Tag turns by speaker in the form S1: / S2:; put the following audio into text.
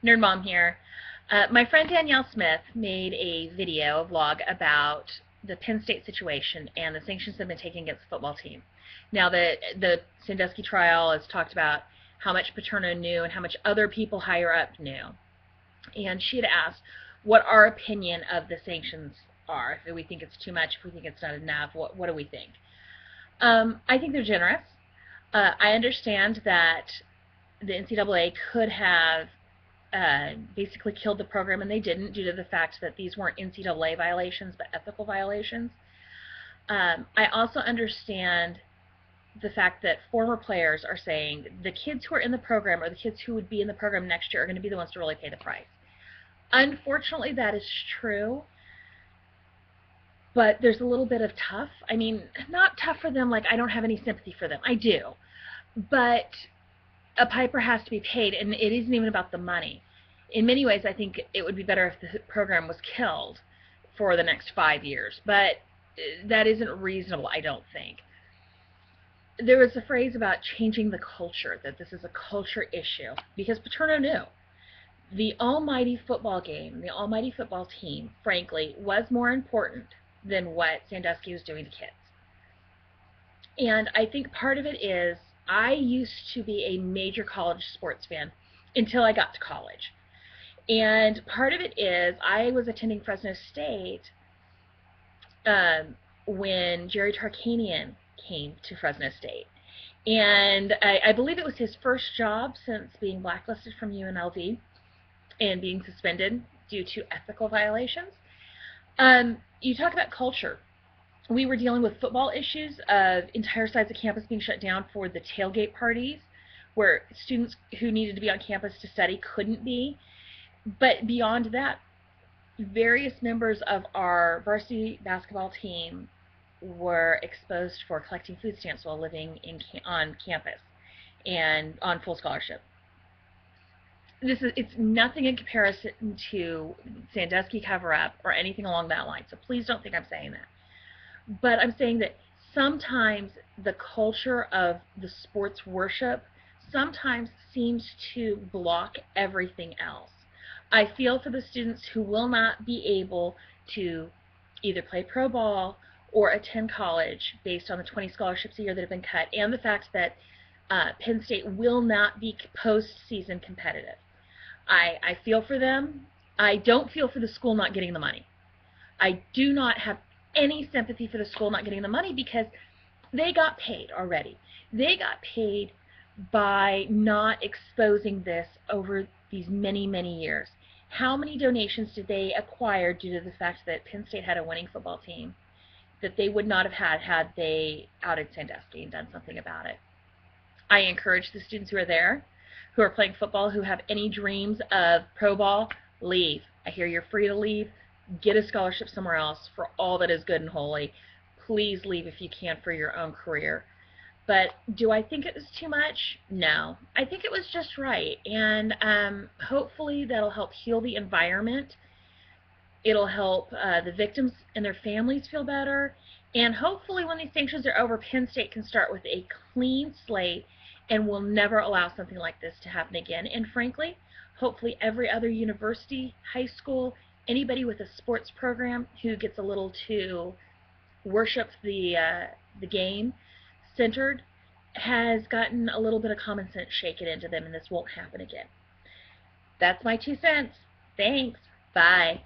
S1: Nerd Mom here. My friend Danielle Smith made a video, a vlog, about the Penn State situation and the sanctions that have been taken against the football team. Now, the Sandusky trial has talked about how much Paterno knew and how much other people higher up knew. And she had asked what our opinion of the sanctions are. If we think it's too much, if we think it's not enough, what do we think? I think they're generous. I understand that the NCAA could have basically killed the program, and they didn't, due to the fact that these weren't NCAA violations but ethical violations. I also understand the fact that former players are saying the kids who are in the program or the kids who would be in the program next year are going to be the ones to really pay the price. Unfortunately, that is true, but there's a little bit of tough. I mean, not tough for them, like I don't have any sympathy for them. I do. But a piper has to be paid, and it isn't even about the money. In many ways, I think it would be better if the program was killed for the next 5 years, but that isn't reasonable, I don't think. There was a phrase about changing the culture, that this is a culture issue, because Paterno knew. The almighty football game, the almighty football team, frankly, was more important than what Sandusky was doing to kids. And I think part of it is I used to be a major college sports fan until I got to college. And part of it is I was attending Fresno State when Jerry Tarkanian came to Fresno State. And I believe it was his first job since being blacklisted from UNLV and being suspended due to ethical violations. You talk about culture. We were dealing with football issues of entire sides of campus being shut down for the tailgate parties, where students who needed to be on campus to study couldn't be. But beyond that, various members of our varsity basketball team were exposed for collecting food stamps while living on campus and on full scholarship. It's nothing in comparison to Sandusky cover-up or anything along that line, so please don't think I'm saying that. But I'm saying that sometimes the culture of the sports worship sometimes seems to block everything else. I feel for the students who will not be able to either play pro ball or attend college based on the 20 scholarships a year that have been cut, and the fact that Penn State will not be postseason competitive. I feel for them. I don't feel for the school not getting the money. I do not have any sympathy for the school not getting the money because they got paid already. They got paid by not exposing this over these many, many years. How many donations did they acquire due to the fact that Penn State had a winning football team that they would not have had they outed Sandusky and done something about it? I encourage the students who are there, who are playing football, who have any dreams of pro ball, leave. I hear you're free to leave. Get a scholarship somewhere else for all that is good and holy. Please leave if you can for your own career. But do I think it was too much? No. I think it was just right. And hopefully that'll help heal the environment. It'll help the victims and their families feel better. And hopefully when these sanctions are over, Penn State can start with a clean slate and will never allow something like this to happen again. And frankly, hopefully every other university, high school, anybody with a sports program who gets a little too worship the game centered has gotten a little bit of common sense shaken into them, and this won't happen again. That's my 2 cents. Thanks. Bye.